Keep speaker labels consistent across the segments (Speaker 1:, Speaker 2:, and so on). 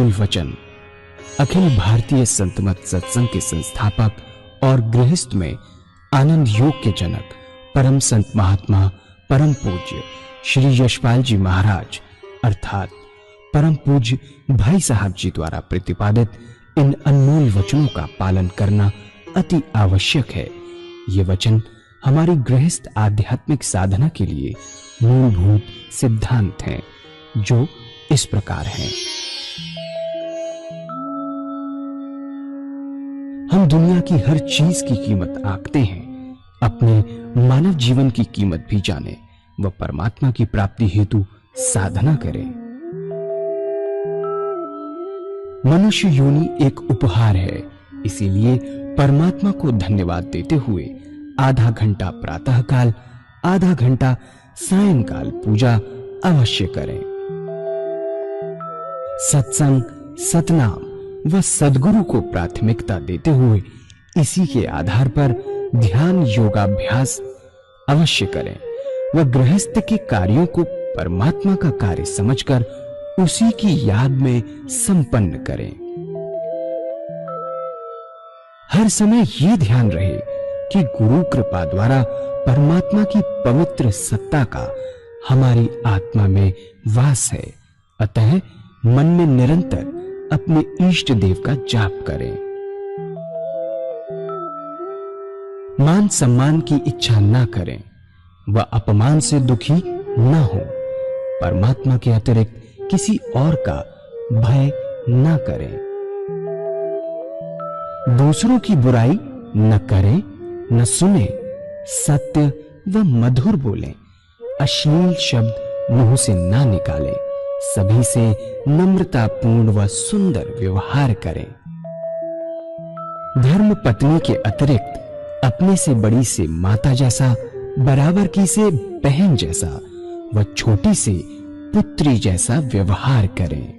Speaker 1: अनमोल वचन अखिल भारतीय संत मत सत्संग के संस्थापक और गृहस्थ में आनंद योग के जनक परम संत महात्मा परम पूज्य श्री यशपाल जी महाराज अर्थात परम पूज्य भाई साहब जी द्वारा प्रतिपादित इन अनमोल वचनों का पालन करना अति आवश्यक है। ये वचन हमारी गृहस्थ आध्यात्मिक साधना के लिए मूलभूत सिद्धांत हैं, जो इस प्रकार हैं। हम दुनिया की हर चीज की कीमत आंकते हैं, अपने मानव जीवन की कीमत भी जाने व परमात्मा की प्राप्ति हेतु साधना करें। मनुष्य योनि एक उपहार है, इसीलिए परमात्मा को धन्यवाद देते हुए आधा घंटा प्रातःकाल, आधा घंटा सायंकाल पूजा अवश्य करें। सत्संग, सतनाम व सद्गुरु को प्राथमिकता देते हुए इसी के आधार पर ध्यान योगाभ्यास अवश्य करें व गृहस्थ के कार्यों को परमात्मा का कार्य समझकर उसी की याद में संपन्न करें। हर समय ये ध्यान रहे कि गुरु कृपा द्वारा परमात्मा की पवित्र सत्ता का हमारी आत्मा में वास है, अतः मन में निरंतर अपने इष्ट देव का जाप करें। मान सम्मान की इच्छा न करें व अपमान से दुखी न हो। परमात्मा के अतिरिक्त किसी और का भय न करें। दूसरों की बुराई न करें, न सुने, सत्य व मधुर बोलें, अश्लील शब्द मुंह से ना निकालें, सभी से नम्रतापूर्ण व सुंदर व्यवहार करें। धर्म पत्नी के अतिरिक्त अपने से बड़ी से माता जैसा, बराबर की से बहन जैसा व छोटी से पुत्री जैसा व्यवहार करें।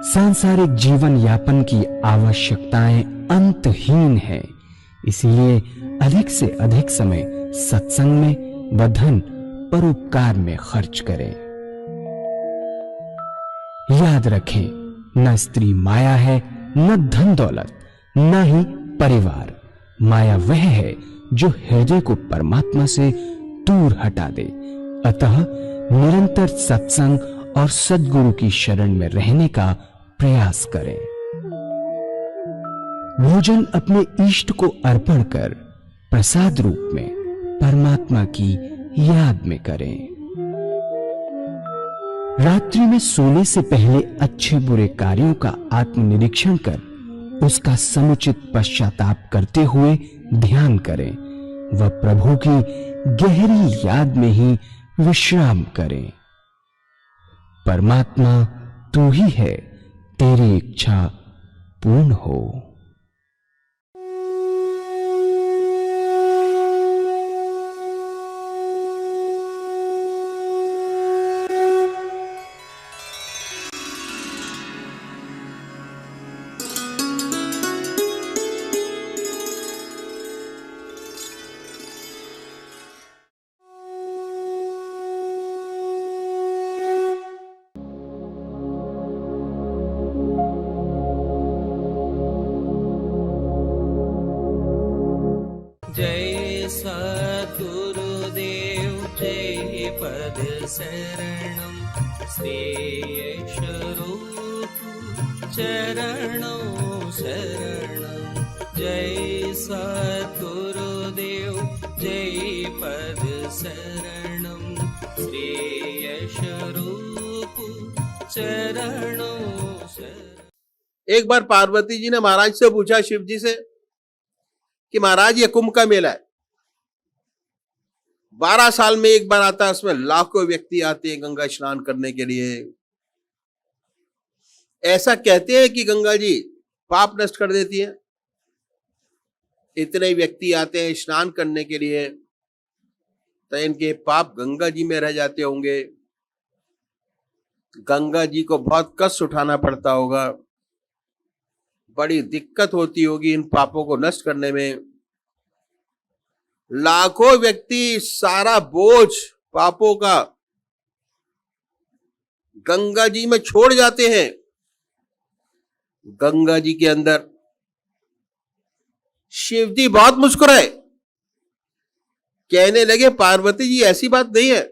Speaker 1: सांसारिक जीवन यापन की आवश्यकताएं अंतहीन है, इसलिए अधिक से अधिक समय सत्संग में व धन परोपकार में खर्च करें। याद रखें, न स्त्री माया है, न धन दौलत, न ही परिवार। माया वह है जो हृदय को परमात्मा से दूर हटा दे। अतः निरंतर सत्संग और सद्गुरु की शरण में रहने का प्रयास करें। भोजन अपने इष्ट को अर्पण कर प्रसाद रूप में परमात्मा की याद में करें। रात्रि में सोने से पहले अच्छे बुरे कार्यों का आत्मनिरीक्षण कर उसका समुचित पश्चाताप करते हुए ध्यान करें व प्रभु की गहरी याद में ही विश्राम करें। परमात्मा तू ही है, तेरी इच्छा पूर्ण हो।
Speaker 2: जय सद्गुरुदेव जय पद शरणं श्री यशरूप चरणों शरणं। जय सद्गुरुदेव जय पद शरणं श्री यशरूप चरणों शरणं।
Speaker 3: एक बार पार्वती जी ने महाराज से पूछा, शिव जी से, कि महाराज ये कुंभ का मेला है, 12 साल में एक बार आता है, उसमें लाखों व्यक्ति आते हैं गंगा स्नान करने के लिए। ऐसा कहते हैं कि गंगा जी पाप नष्ट कर देती है। इतने व्यक्ति आते हैं स्नान करने के लिए, तो इनके पाप गंगा जी में रह जाते होंगे। गंगा जी को बहुत कष्ट उठाना पड़ता होगा, बड़ी दिक्कत होती होगी इन पापों को नष्ट करने में। लाखों व्यक्ति सारा बोझ पापों का गंगा जी में छोड़ जाते हैं। गंगा जी के अंदर शिव जी बहुत मुस्कुराए, कहने लगे पार्वती जी ऐसी बात नहीं है,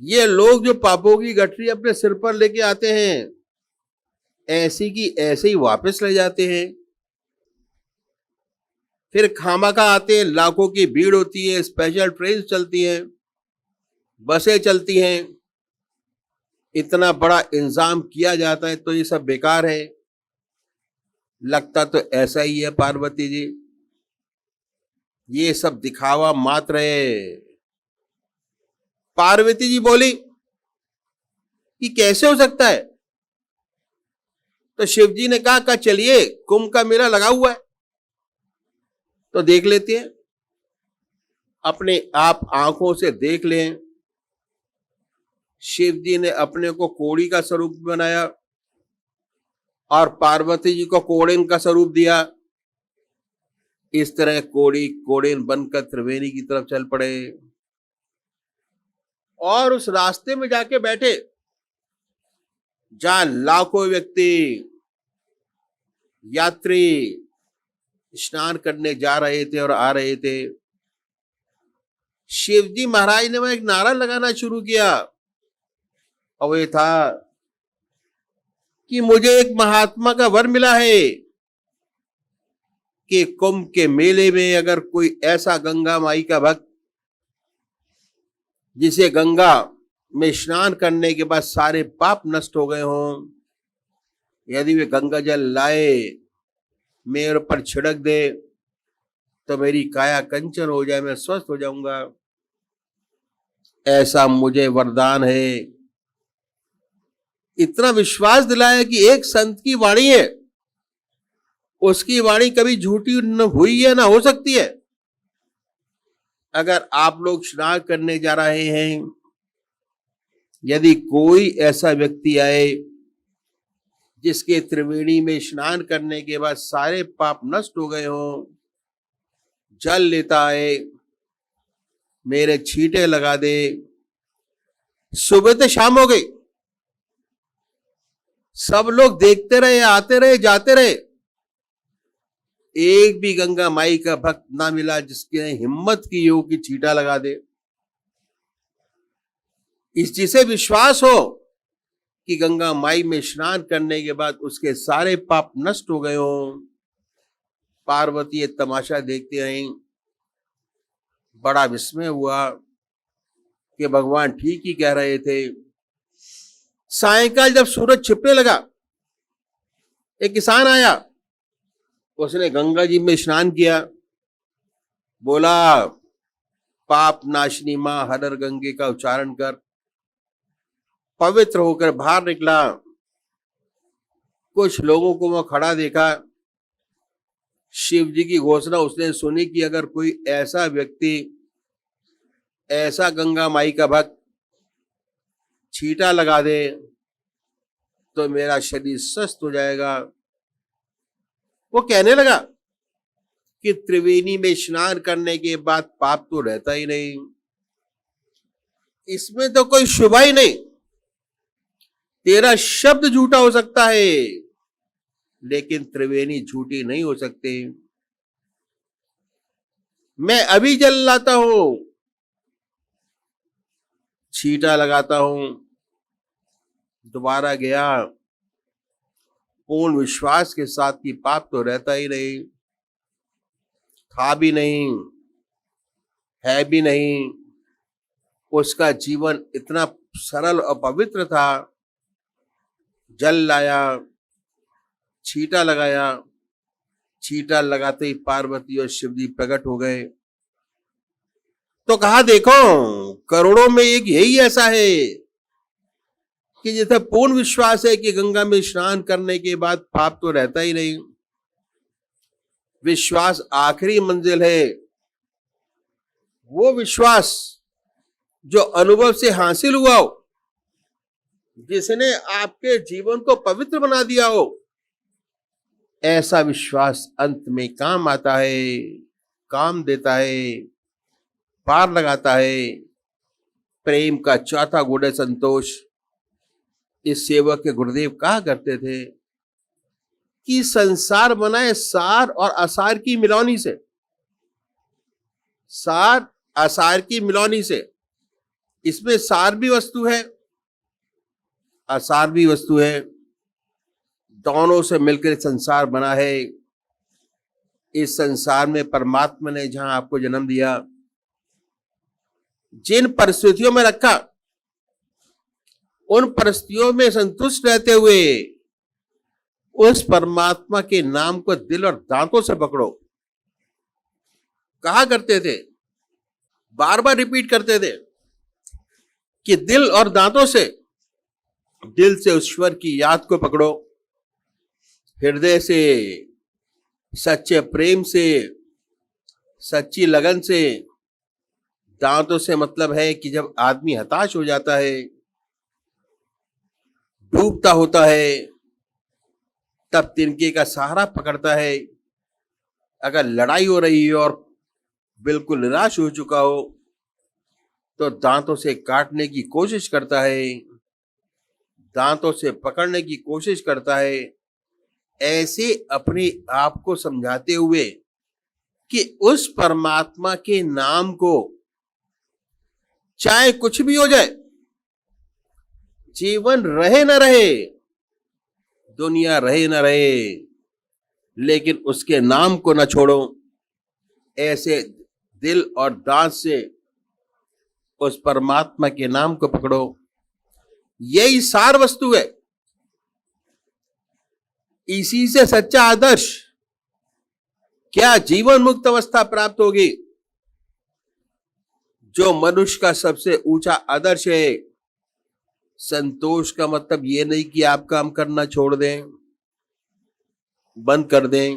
Speaker 3: ये लोग जो पापों की गठरी अपने सिर पर लेके आते हैं ऐसी की ऐसे ही वापस ले जाते हैं, फिर खामखा आते हैं, लाखों की भीड़ होती है, स्पेशल ट्रेन चलती हैं, बसें चलती हैं, इतना बड़ा इंतजाम किया जाता है, तो ये सब बेकार है। लगता तो ऐसा ही है पार्वती जी, ये सब दिखावा मात्र है। पार्वती जी बोली कि कैसे हो सकता है? तो शिव जी ने कहा चलिए कुंभ का मेला लगा हुआ है तो देख लेते हैं, अपने आप आंखों से देख लें। शिव जी ने अपने को कोड़ी का स्वरूप बनाया और पार्वती जी को कोड़ेन का स्वरूप दिया। इस तरह कोड़ी कोड़ेन बनकर त्रिवेणी की तरफ चल पड़े और उस रास्ते में जाके बैठे जहां लाखों व्यक्ति यात्री स्नान करने जा रहे थे और आ रहे थे। शिवजी महाराज ने वहां एक नारा लगाना शुरू किया और वो था कि मुझे एक महात्मा का वर मिला है कि कुंभ के मेले में अगर कोई ऐसा गंगा माई का भक्त जिसे गंगा में स्नान करने के बाद सारे पाप नष्ट हो गए हों, यदि वे गंगा जल लाए मेरे पर छिड़क दे तो मेरी काया कंचन हो जाए, मैं स्वस्थ हो जाऊंगा, ऐसा मुझे वरदान है। इतना विश्वास दिलाया कि एक संत की वाणी है, उसकी वाणी कभी झूठी न हुई है ना हो सकती है। अगर आप लोग स्नान करने जा रहे हैं, यदि कोई ऐसा व्यक्ति आए जिसके त्रिवेणी में स्नान करने के बाद सारे पाप नष्ट हो गए हों, जल लेता है, मेरे छींटे लगा दे, सुबह से शाम हो गई, सब लोग देखते रहे, आते रहे, जाते रहे, एक भी गंगा माई का भक्त ना मिला जिसके हिम्मत की हो कि छींटा लगा दे। इस जिसे विश्वास हो कि गंगा माई में स्नान करने के बाद उसके सारे पाप नष्ट हो गए हों। पार्वती ये तमाशा देखते रही, बड़ा विस्मय हुआ कि भगवान ठीक ही कह रहे थे। सायंकाल जब सूरज छिपने लगा, एक किसान आया, उसने गंगा जी में स्नान किया, बोला पाप नाशनी मां हर गंगे का उच्चारण कर, पवित्र होकर बाहर निकला। कुछ लोगों को वह खड़ा देखा, शिव जी की घोषणा उसने सुनी कि अगर कोई ऐसा व्यक्ति, ऐसा गंगा माई का भक्त छींटा लगा दे तो मेरा शरीर स्वस्थ हो जाएगा। वो कहने लगा कि त्रिवेणी में स्नान करने के बाद पाप तो रहता ही नहीं, इसमें तो कोई शुभ ही नहीं, तेरा शब्द झूठा हो सकता है लेकिन त्रिवेणी झूठी नहीं हो सकते। मैं अभी जल लाता हूं, छींटा लगाता हूं, दोबारा गया पूर्ण विश्वास के साथ कि पाप तो रहता ही नहीं, था भी नहीं, है भी नहीं। उसका जीवन इतना सरल और पवित्र था। जल लाया, छींटा लगाया, छींटा लगाते ही पार्वती और शिव जी प्रकट हो गए। तो कहा देखो करोड़ों में एक यही ऐसा है कि जिसे पूर्ण विश्वास है कि गंगा में स्नान करने के बाद पाप तो रहता ही नहीं। विश्वास आखिरी मंजिल है, वो विश्वास जो अनुभव से हासिल हुआ हो, जिसने आपके जीवन को पवित्र बना दिया हो, ऐसा विश्वास अंत में काम आता है, काम देता है, पार लगाता है। प्रेम का चौथा गुण है संतोष। इस सेवक के गुरुदेव कहा करते थे कि संसार बना है सार और असार की मिलौनी से। सार असार की मिलौनी से। इसमें सार भी वस्तु है, असार भी वस्तु है। दोनों से मिलकर संसार बना है। इस संसार में परमात्मा ने जहां आपको जन्म दिया, जिन परिस्थितियों में रखा, उन परिस्थितियों में संतुष्ट रहते हुए उस परमात्मा के नाम को दिल और दांतों से पकड़ो। कहा करते थे, बार बार रिपीट करते थे कि दिल और दांतों से, दिल से ईश्वर की याद को पकड़ो, हृदय से, सच्चे प्रेम से, सच्ची लगन से। दांतों से मतलब है कि जब आदमी हताश हो जाता है, डूबता होता है, तब तिनके का सहारा पकड़ता है। अगर लड़ाई हो रही है और बिल्कुल निराश हो चुका हो तो दांतों से काटने की कोशिश करता है, दांतों से पकड़ने की कोशिश करता है। ऐसे अपने आप को समझाते हुए कि उस परमात्मा के नाम को, चाहे कुछ भी हो जाए, जीवन रहे न रहे, दुनिया रहे न रहे, लेकिन उसके नाम को न छोड़ो। ऐसे दिल और दांत से उस परमात्मा के नाम को पकड़ो। यही सार वस्तु है। इसी से सच्चा आदर्श, क्या जीवन मुक्त अवस्था प्राप्त होगी। जो मनुष्य का सबसे ऊंचा आदर्श है। संतोष का मतलब ये नहीं कि आप काम करना छोड़ दें, बंद कर दें,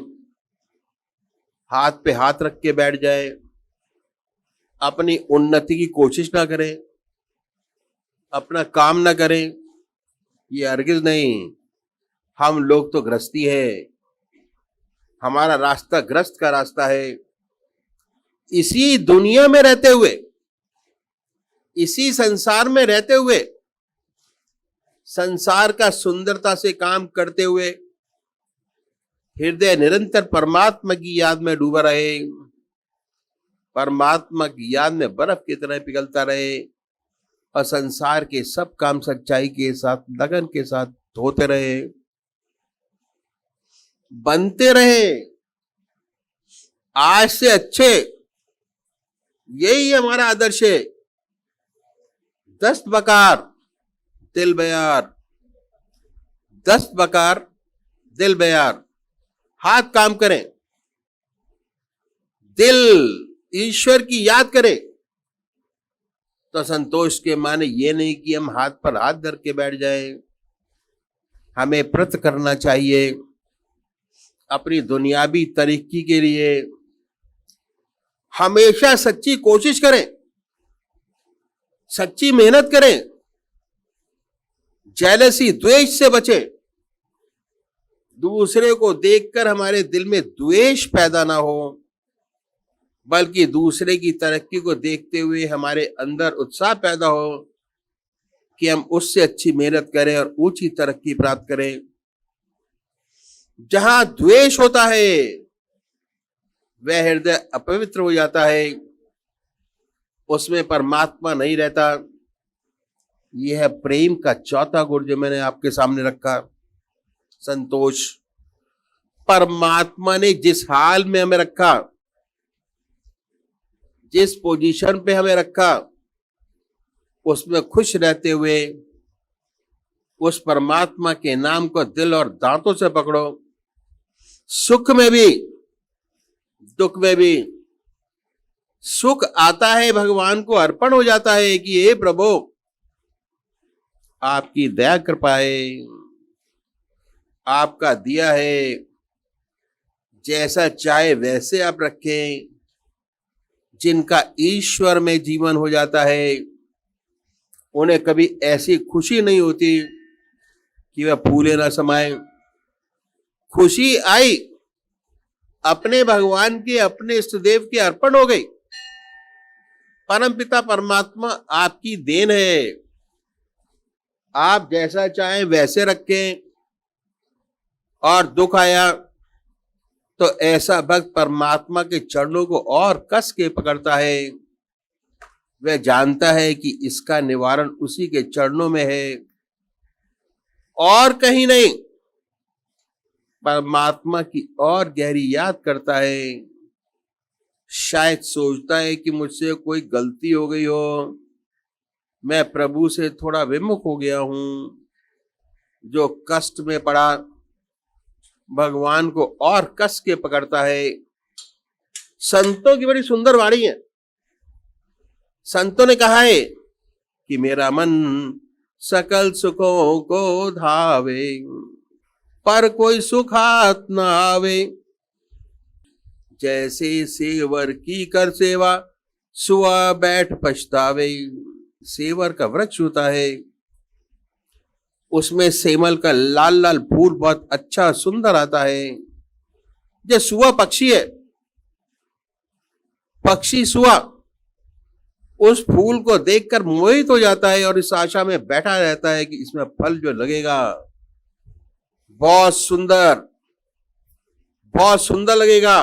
Speaker 3: हाथ पे हाथ रख के बैठ जाए, अपनी उन्नति की कोशिश ना करें, अपना काम ना करें। ये हरगिज नहीं। हम लोग तो गृहस्थी है, हमारा रास्ता ग्रस्त का रास्ता है। इसी दुनिया में रहते हुए, इसी संसार में रहते हुए, संसार का सुंदरता से काम करते हुए, हृदय निरंतर परमात्मा की याद में डूबा रहे, परमात्मा की याद में बर्फ की तरह पिघलता रहे और संसार के सब काम सच्चाई के साथ, लगन के साथ होते रहे, बनते रहे आज से अच्छे। यही हमारा आदर्श है। दस्त बकार दिल बयार, दस्त बकार दिल बयार। हाथ काम करें, दिल ईश्वर की याद करें। तो संतोष के माने ये नहीं कि हम हाथ पर हाथ धर के बैठ जाएं। हमें प्रयत्न करना चाहिए अपनी दुनियावी तरक्की के लिए। हमेशा सच्ची कोशिश करें, सच्ची मेहनत करें, जेलसी द्वेष से बचें। दूसरे को देखकर हमारे दिल में द्वेष पैदा ना हो, बल्कि दूसरे की तरक्की को देखते हुए हमारे अंदर उत्साह पैदा हो कि हम उससे अच्छी मेहनत करें और ऊंची तरक्की प्राप्त करें। जहां द्वेष होता है वह हृदय अपवित्र हो जाता है, उसमें परमात्मा नहीं रहता। यह है प्रेम का चौथा गुण जो मैंने आपके सामने रखा, संतोष। परमात्मा ने जिस हाल में हमें रखा, जिस पोजीशन पे हमें रखा, उसमें खुश रहते हुए उस परमात्मा के नाम को दिल और दांतों से पकड़ो। सुख में भी, दुख में भी। सुख आता है, भगवान को अर्पण हो जाता है कि हे प्रभु आपकी दया कृपा है, आपका दिया है, जैसा चाहे वैसे आप रखें। जिनका ईश्वर में जीवन हो जाता है, उन्हें कभी ऐसी खुशी नहीं होती कि वह फूले ना समाये। खुशी आई, अपने भगवान के, अपने इष्ट देव के अर्पण हो गई, परमपिता परमात्मा आपकी देन है, आप जैसा चाहें वैसे रखें। और दुख आया तो ऐसा भक्त परमात्मा के चरणों को और कस के पकड़ता है। वह जानता है कि इसका निवारण उसी के चरणों में है और कहीं नहीं। परमात्मा की और गहरी याद करता है। शायद सोचता है कि मुझसे कोई गलती हो गई हो, मैं प्रभु से थोड़ा विमुख हो गया हूं। जो कष्ट में पड़ा भगवान को और कस के पकड़ता है। संतों की बड़ी सुंदर वाणी है। संतों ने कहा है कि मेरा मन सकल सुखों को धावे, पर कोई सुख हाथ न आवे। जैसे सेवर की कर सेवा, सुआ बैठ पछतावे। सेवर का वृक्ष होता है, उसमें सेमल का लाल लाल फूल बहुत अच्छा सुंदर आता है। जो सुआ पक्षी है, पक्षी सुआ उस फूल को देखकर मोहित हो जाता है और इस आशा में बैठा रहता है कि इसमें फल जो लगेगा बहुत सुंदर लगेगा,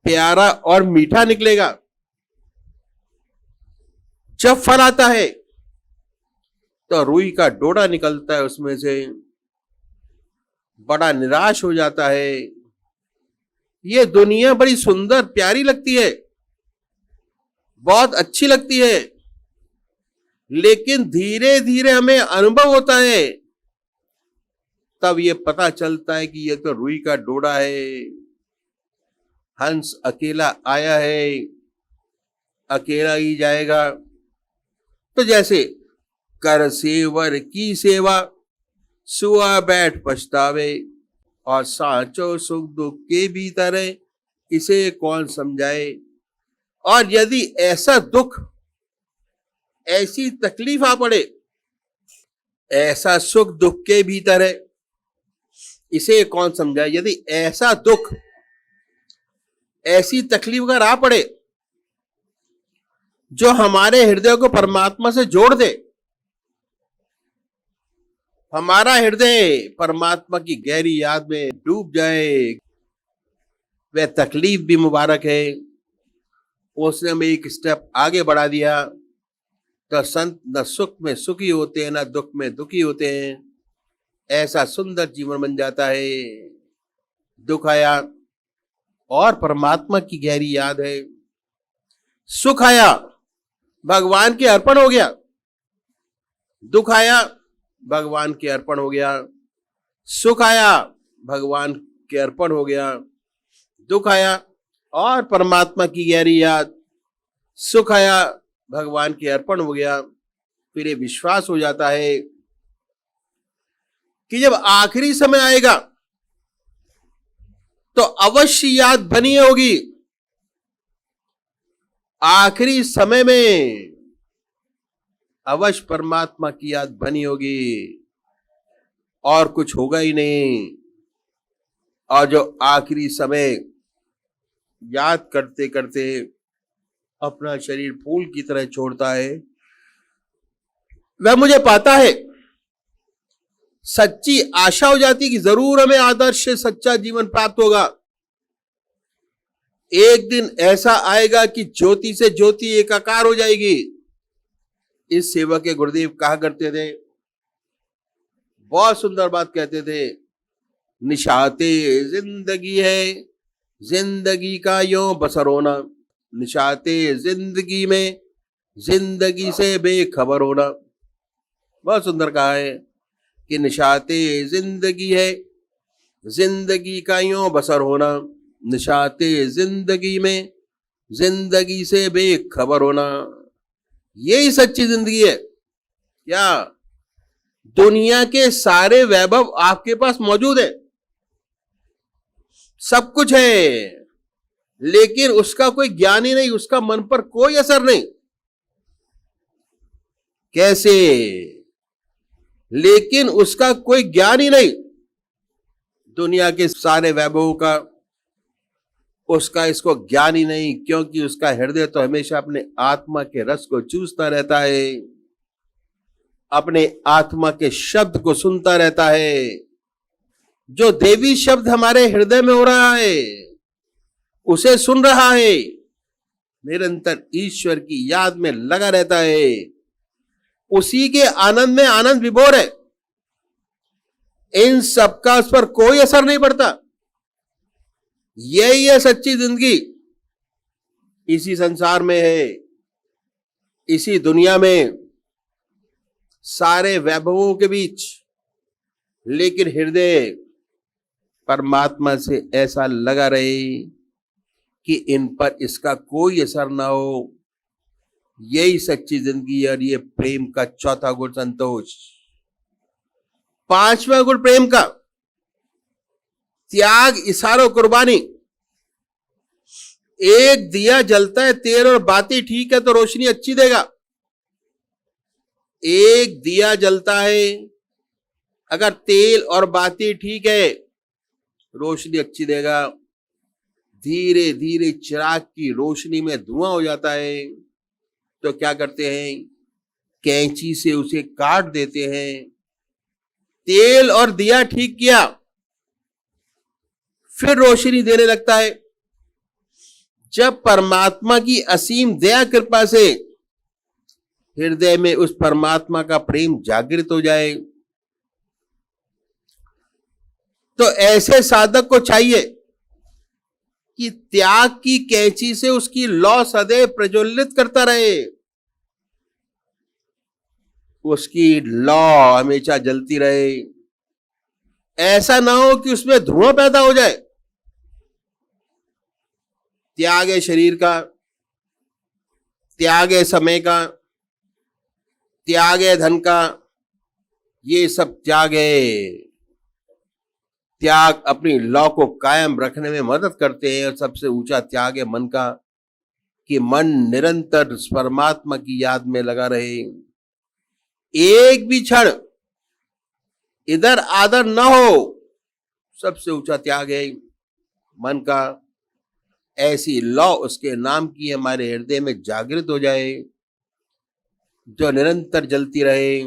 Speaker 3: प्यारा और मीठा निकलेगा। जब फल आता है तो रुई का डोडा निकलता है उसमें से, बड़ा निराश हो जाता है। ये दुनिया बड़ी सुंदर प्यारी लगती है, बहुत अच्छी लगती है, लेकिन धीरे धीरे हमें अनुभव होता है, तब ये पता चलता है कि ये तो रुई का डोडा है। हंस अकेला आया है, अकेला ही जाएगा। तो जैसे कर सेवर की सेवा, सुआ बैठ पछतावे। और साचो सुख दुख के भीतर है, इसे कौन समझाए। और यदि ऐसा दुख, ऐसी तकलीफ आ पड़े, ऐसा सुख दुख के भीतर है, इसे कौन समझाए। यदि ऐसा दुख, ऐसी तकलीफ अगर आ पड़े जो हमारे हृदय को परमात्मा से जोड़ दे, हमारा हृदय परमात्मा की गहरी याद में डूब जाए, वह तकलीफ भी मुबारक है। उसने हमें एक स्टेप आगे बढ़ा दिया। तो संत न सुख में सुखी होते हैं, न दुख में दुखी होते हैं। ऐसा सुंदर जीवन बन जाता है। दुख आया और परमात्मा की गहरी याद है, सुख आया भगवान के अर्पण हो गया, दुख आया भगवान के अर्पण हो गया, सुख आया भगवान के अर्पण हो गया, दुख आया और परमात्मा की गहरी याद, सुख आया भगवान के अर्पण हो गया। फिर ये विश्वास हो जाता है कि जब आखिरी समय आएगा तो अवश्य याद बनी होगी। आखिरी समय में अवश्य परमात्मा की याद बनी होगी और कुछ होगा ही नहीं। और जो आखिरी समय याद करते करते अपना शरीर फूल की तरह छोड़ता है, वह मुझे पाता है। सच्ची आशा हो जाती है कि जरूर हमें आदर्श से सच्चा जीवन प्राप्त होगा। एक दिन ऐसा आएगा कि ज्योति से ज्योति एकाकार हो जाएगी। इस सेवा के गुरुदेव कहा करते थे, बहुत सुंदर बात कहते थे, निशाते जिंदगी है, जिंदगी का यो बसर होना। निशाते जिंदगी में जिंदगी से बेखबर होना। बहुत सुंदर कहा है कि निशाते जिंदगी है, जिंदगी का यो बसर होना। निशाते जिंदगी में जिंदगी से बेखबर होना। यही सच्ची जिंदगी है। क्या दुनिया के सारे वैभव आपके पास मौजूद है, सब कुछ है, लेकिन उसका कोई ज्ञान ही नहीं, उसका मन पर कोई असर नहीं। कैसे? लेकिन उसका कोई ज्ञान ही नहीं दुनिया के सारे वैभवों का, उसका इसको ज्ञान ही नहीं, क्योंकि उसका हृदय तो हमेशा अपने आत्मा के रस को चूसता रहता है, अपने आत्मा के शब्द को सुनता रहता है। जो देवी शब्द हमारे हृदय में हो रहा है उसे सुन रहा है, निरंतर ईश्वर की याद में लगा रहता है, उसी के आनंद में आनंद विभोर है। इन सबका उस पर कोई असर नहीं पड़ता। यही है सच्ची जिंदगी। इसी संसार में है, इसी दुनिया में, सारे वैभवों के बीच, लेकिन हृदय परमात्मा से ऐसा लगा रहे कि इन पर इसका कोई असर ना हो। यही सच्ची जिंदगी है। और ये प्रेम का चौथा गुण संतोष। पांचवा गुण प्रेम का त्याग, इशारों, कुर्बानी। एक दिया जलता है, तेल और बाती ठीक है तो रोशनी अच्छी देगा। एक दिया जलता है, अगर तेल और बाती ठीक है रोशनी अच्छी देगा। धीरे धीरे चिराग की रोशनी में धुआं हो जाता है तो क्या करते हैं, कैंची से उसे काट देते हैं। तेल और दिया ठीक किया, फिर रोशनी देने लगता है। जब परमात्मा की असीम दया कृपा से हृदय में उस परमात्मा का प्रेम जागृत हो जाए तो ऐसे साधक को चाहिए कि त्याग की कैंची से उसकी लौ सदैव प्रज्वलित करता रहे, उसकी लौ हमेशा जलती रहे। ऐसा ना हो कि उसमें धुआं पैदा हो जाए। त्याग है शरीर का, त्याग है समय का, त्याग है धन का, ये सब त्याग है। त्याग अपनी लौ को कायम रखने में मदद करते हैं। और सबसे ऊंचा त्याग है मन का, कि मन निरंतर परमात्मा की याद में लगा रहे। एक भी क्षण इधर आदर न हो, सबसे ऊंचा त्याग है मन का। ऐसी लौ उसके नाम की हमारे हृदय में जागृत हो जाए, जो निरंतर जलती रहे।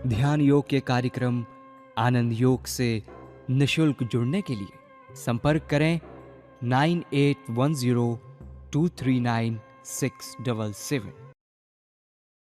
Speaker 1: ध्यान योग के कार्यक्रम आनंद योग से निशुल्क जुड़ने के लिए संपर्क करें 9810239677।